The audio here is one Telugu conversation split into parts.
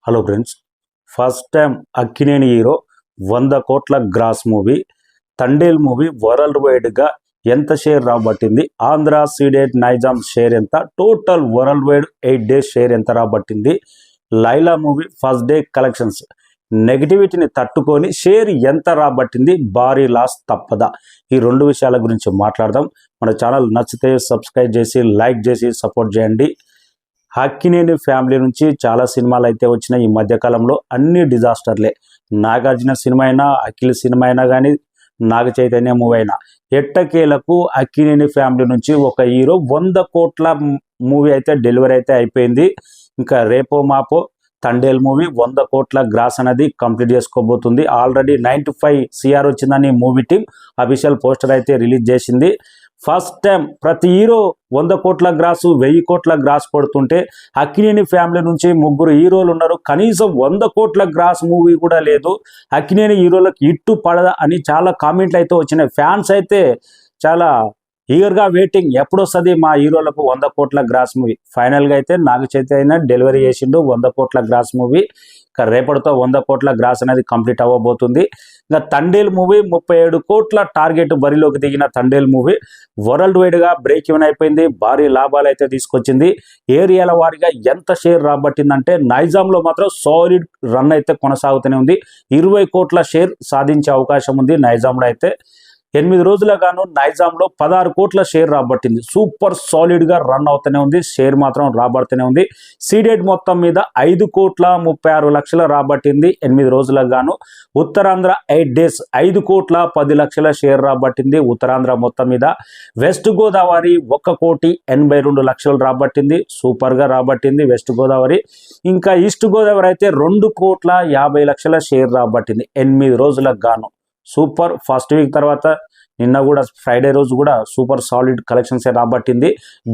Hello friends, first time Akkineni hero 100 కోట్ల gross movie Thandel movie world వైడ్గా ఎంత షేర్ రాబట్టింది, ఆంధ్ర సీడెడ్ నైజాం షేర్ ఎంత, total world wide 8 days share ఎంత రాబట్టింది, Laila movie first day collections నెగిటివిటీని తట్టుకొని షేర్ ఎంత రాబట్టింది, భారీ లాస్ తప్పదా, ఈ రెండు విషయాల గురించి మాట్లాడదాం. మన ఛానల్ నచ్చితే సబ్స్క్రైబ్ చేసి లైక్ చేసి సపోర్ట్ చేయండి. అక్కినేని ఫ్యామిలీ నుంచి చాలా సినిమాలు అయితే వచ్చినాయి ఈ మధ్యకాలంలో, అన్ని డిజాస్టర్లే. నాగార్జున సినిమా అయినా, అఖిల్ సినిమా అయినా కానీ, నాగ చైతన్య మూవీ అయినా, ఎట్టకేలకు అక్కినేని ఫ్యామిలీ నుంచి ఒక హీరో 100 కోట్ల మూవీ అయితే డెలివరీ అయితే అయిపోయింది. ఇంకా రేపో మాపో తండేల్ మూవీ 100 కోట్ల గ్రాస్ అనేది కంప్లీట్ చేసుకోబోతుంది. ఆల్రెడీ 95 CR వచ్చిందని మూవీ టీం అఫీషియల్ పోస్టర్ అయితే రిలీజ్ చేసింది. ఫస్ట్ టైం ప్రతి హీరో 100 కోట్ల గ్రాసు 1000 కోట్ల గ్రాస్ పడుతుంటే అక్కినేని ఫ్యామిలీ నుంచి ముగ్గురు హీరోలు ఉన్నారు, కనీసం 100 కోట్ల గ్రాస్ మూవీ కూడా లేదు. అక్కినేని హీరోలకు ఇట్టు పడదా అని చాలా కామెంట్లు అయితే వచ్చినాయి. ఫ్యాన్స్ అయితే చాలా ఈగర్గా వెయిటింగ్, ఎప్పుడు వస్తుంది మా హీరోలకు 100 కోట్ల గ్రాస్ మూవీ. ఫైనల్గా అయితే నాగ చైతన్య డెలివరీ చేసిండు 100 కోట్ల గ్రాస్ మూవీ. ఇక రేపటితో 100 కోట్ల గ్రాస్ అనేది కంప్లీట్ అవ్వబోతుంది. ఇంకా తండేల్ మూవీ 37 కోట్ల టార్గెట్ బరిలోకి దిగిన తండేల్ మూవీ వరల్డ్ వైడ్గా బ్రేక్ ఈవెన్ అయిపోయింది, భారీ లాభాలు అయితే తీసుకొచ్చింది. ఏరియాల వారీగా ఎంత షేర్ రాబట్టిందంటే నైజాంలో మాత్రం సాలిడ్ రన్ అయితే కొనసాగుతూనే ఉంది. 20 కోట్ల షేర్ సాధించే అవకాశం ఉంది నైజాంలో అయితే. 8 రోజులుగా గాను నైజాంలో 16 కోట్ల షేర్ రాబట్టింది. సూపర్ సాలిడ్గా రన్ అవుతూనే ఉంది, షేర్ మాత్రం రాబడుతూనే ఉంది. సీడెడ్ మొత్తం మీద 5 కోట్ల 36 లక్షల రాబట్టింది 8 రోజులకు గాను. ఉత్తరాంధ్ర 8 డేస్ 5 కోట్ల 10 లక్షల షేర్ రాబట్టింది ఉత్తరాంధ్ర మొత్తం మీద. వెస్ట్ గోదావరి 1 కోటి 82 లక్షలు రాబట్టింది, సూపర్గా రాబట్టింది వెస్ట్ గోదావరి. ఇంకా ఈస్ట్ గోదావరి అయితే 2 కోట్ల 50 లక్షల షేర్ రాబట్టింది 8 రోజులకు గాను. సూపర్. ఫస్ట్ వీక్ తర్వాత నిన్న కూడా ఫ్రైడే రోజు కూడా సూపర్ సాలిడ్ కలెక్షన్స్ రాబట్టింది.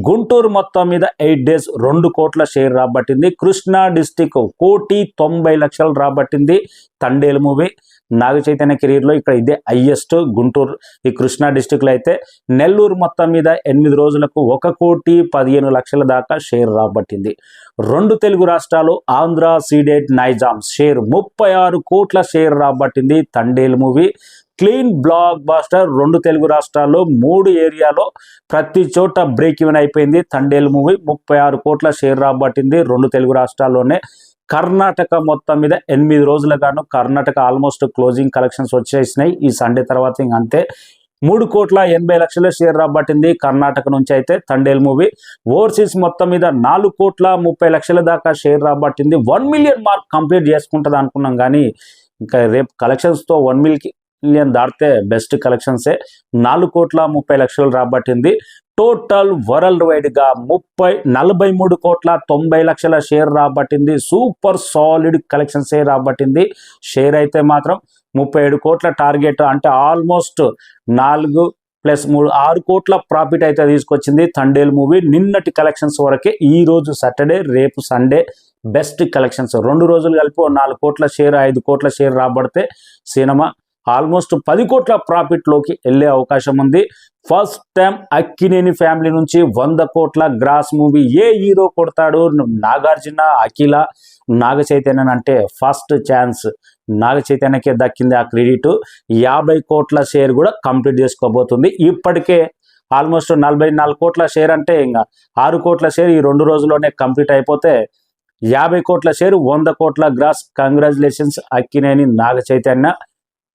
గుంటూరు మొత్తం మీద 8 డేస్ 2 కోట్ల షేర్ రాబట్టింది. కృష్ణా డిస్టిక్ 1,90 లక్షలు రాబట్టింది తండేల్ మూవీ. నాగ చైతన్య కెరీర్లో ఇక్కడ ఇదే హైయెస్ట్ గుంటూరు, ఈ కృష్ణా డిస్టిక్లో అయితే. నెల్లూరు మొత్తం మీద 8 రోజులకు 1,15 లక్షల దాకా షేర్ రాబట్టింది. 2 తెలుగు రాష్ట్రాలు ఆంధ్ర సీడెడ్ నైజాం షేర్ 36 కోట్ల షేర్ రాబట్టింది Thandel movie. Clean blockbuster 2 Telugu రాష్ట్రాల్లో 3 ఏరియాలో ప్రతి చోట బ్రేక్ ఈవెన్ అయిపోయింది తండేల్ మూవీ. 36 కోట్ల షేర్ రాబట్టింది 2 తెలుగు రాష్ట్రాల్లోనే. కర్ణాటక మొత్తం మీద 8 రోజులకు గాను కర్ణాటక ఆల్మోస్ట్ క్లోజింగ్ కలెక్షన్స్ వచ్చేసినాయి ఈ సండే తర్వాత. ఇంక అంతే 3 కోట్ల 80 లక్షల షేర్ రాబట్టింది కర్ణాటక నుంచి అయితే తండేల్ మూవీ. ఓవర్సీస్ మొత్తం మీద 4 కోట్ల 30 లక్షల దాకా షేర్ రాబట్టింది. 1 మిలియన్ మార్క్ కంప్లీట్ చేసుకుంటుంది అనుకున్నాం కానీ ఇంకా రేపు కలెక్షన్స్తో 1 మిలియన్ దాటితే బెస్ట్ కలెక్షన్సే. 4 కోట్ల 30 లక్షలు రాబట్టింది. టోటల్ వరల్డ్ వైడ్గా 43 కోట్ల 90 లక్షల షేర్ రాబట్టింది. సూపర్ సాలిడ్ కలెక్షన్సే రాబట్టింది. షేర్ అయితే మాత్రం 37 కోట్ల టార్గెట్, అంటే ఆల్మోస్ట్ 4 + 3 6 కోట్ల ప్రాఫిట్ అయితే తీసుకొచ్చింది తండేల్ మూవీ. నిన్నటి కలెక్షన్స్ వరకే, ఈ రోజు సాటర్డే రేపు సండే బెస్ట్ కలెక్షన్స్. 2 రోజులు కలిపి 4 కోట్ల షేర్ 5 కోట్ల షేర్ రాబడితే సినిమా ఆల్మోస్ట్ 10 కోట్ల ప్రాఫిట్లోకి వెళ్ళే అవకాశం ఉంది. ఫస్ట్ టైం అక్కినేని ఫ్యామిలీ నుంచి 100 కోట్ల గ్రాస్ మూవీ ఏ హీరో కొడతాడు? నాగార్జున, అఖిల, నాగ చైతన్య అంటే ఫస్ట్ ఛాన్స్ నాగ చైతన్యకే దక్కింది ఆ క్రెడిట్. 50 కోట్ల షేర్ కూడా కంప్లీట్ చేసుకోబోతుంది. ఇప్పటికే ఆల్మోస్ట్ 44 కోట్ల షేర్, అంటే ఇంకా 6 కోట్ల షేర్ ఈ 2 రోజుల్లోనే కంప్లీట్ అయిపోతే 50 కోట్ల షేర్ 100 కోట్ల గ్రాస్. కంగ్రాచులేషన్స్ అక్కినేని, నాగ చైతన్య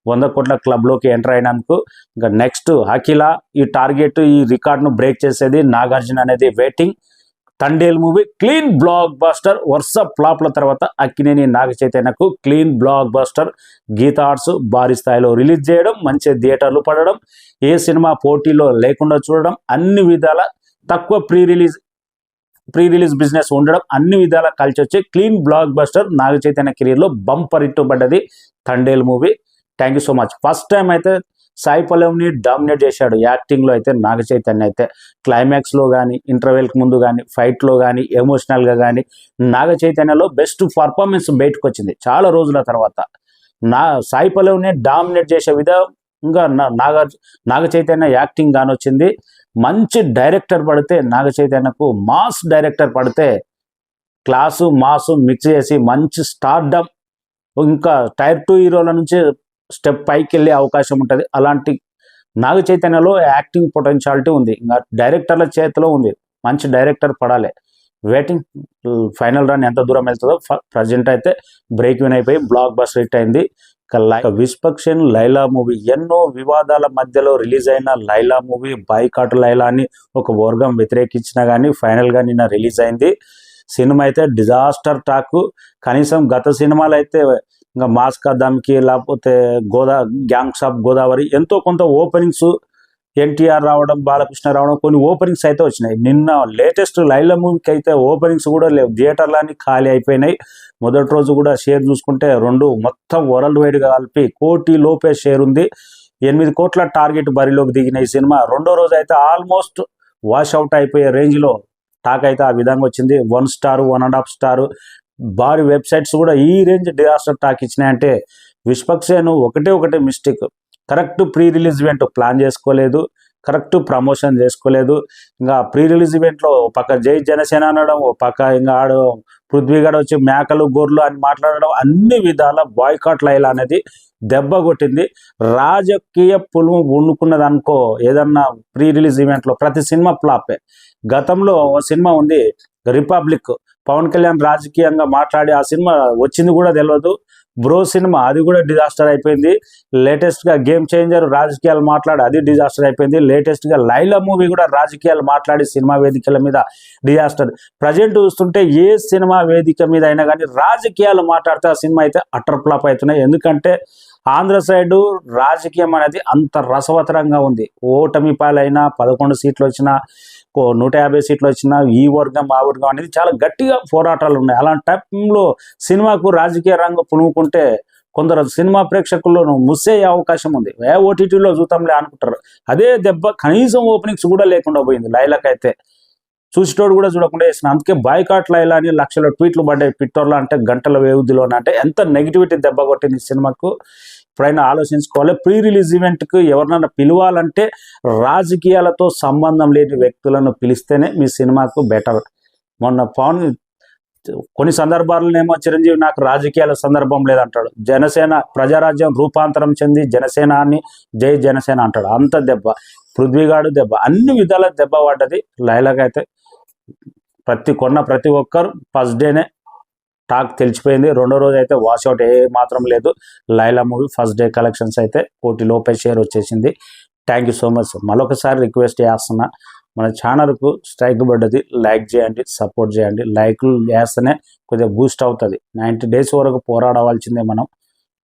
100 కోట్ల క్లబ్లోకి ఎంటర్ అయినందుకు. ఇంకా నెక్స్ట్ అఖిల ఈ టార్గెట్, ఈ రికార్డ్ను బ్రేక్ చేసేది. నాగార్జున అనేది waiting. Thandel movie clean blockbuster. వరుస ఫ్లాప్ల తర్వాత అక్కినేని, నాగ చైతన్యకు clean blockbuster. Geetha Arts భారీ స్థాయిలో రిలీజ్ చేయడం, మంచి థియేటర్లు పడడం, ఏ సినిమా పోటీలో లేకుండా చూడడం, అన్ని విధాల తక్కువ ప్రీ రిలీజ్ బిజినెస్ ఉండడం, అన్ని విధాల కలిసి వచ్చే clean black buster. Naga Chaitanya కెరీర్లో బంపర్ హిట్ పడ్డది Thandel movie. Thank you so much. First time అయితే సాయి పల్లవిని డామినేట్ చేశాడు యాక్టింగ్లో అయితే నాగ చైతన్య అయితే. క్లైమాక్స్లో కానీ, ఇంటర్వెల్కి ముందు కానీ, ఫైట్లో కానీ, ఎమోషనల్గా కానీ నాగ చైతన్యలో బెస్ట్ పర్ఫార్మెన్స్ బయటకు వచ్చింది చాలా రోజుల తర్వాత. సాయి పల్లవిని డామినేట్ చేసే విధంగా నాగ చైతన్య యాక్టింగ్ కానొచ్చింది. మంచి డైరెక్టర్ పడితే నాగ చైతన్యకు, మాస్ డైరెక్టర్ పడితే క్లాసు మాసు మిక్స్ చేసి మంచి స్టార్డమ్, ఇంకా టైర్ 2 హీరోల నుంచి స్టెప్ పైకి వెళ్ళే అవకాశం ఉంటుంది. అలాంటి నాగ చైతన్యలో యాక్టింగ్ పొటెన్షియాలిటీ ఉంది. ఇంకా డైరెక్టర్ల చేతిలో ఉంది, మంచి డైరెక్టర్ పడాలి. వెయిటింగ్ ఫైనల్ రన్ ఎంత దూరం వెళ్తుందో. ప్రజెంట్ అయితే బ్రేక్ విన్ అయిపోయి బ్లాక్ బస్టర్ హిట్ అయింది. విశ్వక్సేన్ లైలా మూవీ, ఎన్నో వివాదాల మధ్యలో రిలీజ్ అయిన లైలా మూవీ, బాయ్కాట్ లైలా అని ఒక వర్గం వ్యతిరేకించినా కానీ ఫైనల్గా నిన్న రిలీజ్ అయింది. సినిమా అయితే డిజాస్టర్ టాక్. కనీసం గత సినిమాలు అయితే ఇంకా మాస్కా దమ్కి, లేకపోతే గ్యాంగ్స్ ఆఫ్ గోదావరి ఎంతో కొంత ఓపెనింగ్స్, ఎన్టీఆర్ రావడం, బాలకృష్ణ రావడం, కొన్ని ఓపెనింగ్స్ అయితే వచ్చినాయి. నిన్న లేటెస్ట్ లైలా మూవీకి అయితే ఓపెనింగ్స్ కూడా లేవు, థియేటర్లన్నీ ఖాళీ అయిపోయినాయి. మొదటి రోజు కూడా షేర్ చూసుకుంటే మొత్తం వరల్డ్ వైడ్గా కలిపి 1 కోటి లోపే షేర్ ఉంది. 8 కోట్ల టార్గెట్ బరిలోకి దిగిన ఈ సినిమా రెండో రోజు అయితే ఆల్మోస్ట్ వాష్ అవుట్ అయిపోయే రేంజ్లో టాక్ అయితే ఆ విధంగా వచ్చింది. 1 స్టార్ 1.5 స్టార్ భారీ వెబ్సైట్స్ కూడా ఈ రేంజ్ డిజాస్టర్ టాక్ ఇచ్చినాయంటే విశ్వక్సేన్ ఒకటే mistake. Correct pre release event plan చేసుకోలేదు, కరెక్ట్ ప్రమోషన్ చేసుకోలేదు. ఇంకా ప్రీ రిలీజ్ ఈవెంట్లో పక్క జై జనసేన అనడం, పక్క ఇంకా ఆడు పృథ్వీగఢ్ వచ్చి మేకలు గొర్రెలు అని మాట్లాడడం, అన్ని విధాల బాయ్కాట్ లైలా అనేది దెబ్బ కొట్టింది. రాజకీయ పులుము వండుకున్నది అనుకో ఏదన్నా ప్రీ రిలీజ్ ఈవెంట్లో. ప్రతి సినిమా ఫ్లాపే. గతంలో ఓ సినిమా ఉంది రిపబ్లిక్, పవన్ కళ్యాణ్ రాజకీయంగా మాట్లాడి ఆ సినిమా వచ్చింది కూడా తెలియదు. బ్రో సినిమా అది కూడా డిజాస్టర్ అయిపోయింది. లేటెస్ట్గా గేమ్ చేంజర్ రాజకీయాలు మాట్లాడి అది డిజాస్టర్ అయిపోయింది. లేటెస్ట్గా లైలా మూవీ కూడా రాజకీయాలు మాట్లాడి సినిమా వేదికల మీద డిజాస్టర్. ప్రజెంట్ చూస్తుంటే ఏ సినిమా వేదిక మీద అయినా కానీ రాజకీయాలు మాట్లాడితే ఆ సినిమా అయితే అటర్ ఫ్లాప్ అవుతున్నాయి. ఎందుకంటే ఆంధ్ర సైడు రాజకీయం అనేది అంత రసవతరంగా ఉంది. ఓటమి పాలైనా 11 సీట్లు వచ్చినా 150 సీట్లు వచ్చినా ఈ వర్గం ఆ వర్గం అనేది చాలా గట్టిగా పోరాటాలు ఉన్నాయి. అలాంటి టైంలో సినిమాకు రాజకీయ రంగం పునుకుంటే కొందరు సినిమా ప్రేక్షకులను ముస్సయ్యే అవకాశం ఉంది. ఓటీటీలో చూద్దాంలే అనుకుంటారు. అదే దెబ్బ కనీసం ఓపెనింగ్స్ కూడా లేకుండా పోయింది లైలాకైతే. చూసేటోడు కూడా చూడకుండా వేసిన. అందుకే బాయ్కాట్ లైలా అని లక్షల ట్వీట్లు పడ్డాయి ట్విట్టర్లో. అంటే గంటల వ్యవధిలోనే అంటే ఎంత నెగిటివిటీ దెబ్బ కొట్టింది సినిమాకు. ఎప్పుడైనా ఆలోచించుకోవాలి. ప్రీ రిలీజ్ ఈవెంట్కి ఎవరినైనా పిలవాలంటే రాజకీయాలతో సంబంధం లేని వ్యక్తులను పిలిస్తేనే మీ సినిమాకు బెటర్. మొన్న పవన్ కొన్ని సందర్భాలనేమో చిరంజీవి నాకు రాజకీయాల సందర్భం లేదంటాడు. జనసేన ప్రజారాజ్యం రూపాంతరం చెంది జనసేన అని జై జనసేన అంటాడు. అంత దెబ్బ. పృథ్వీగాడు దెబ్బ, అన్ని విధాల దెబ్బ పడ్డది లైలాకైతే. ప్రతి ఒక్కరు ఫస్ట్ డేనే టాక్ తెలిసిపోయింది. రెండో రోజు అయితే వాష్అవుట్ ఏ మాత్రం లేదు. Laila movie first day collections అయితే 1 కోటి లోపే షేర్ వచ్చేసింది. Thank you so much. మరొకసారి రిక్వెస్ట్ చేస్తున్నా, మన ఛానల్కు స్ట్రైక్ పడ్డది, లైక్ చేయండి, సపోర్ట్ చేయండి. లైక్లు వేస్తేనే కొద్దిగా బూస్ట్ అవుతుంది. 90 డేస్ వరకు పోరాడవలసిందే మనం.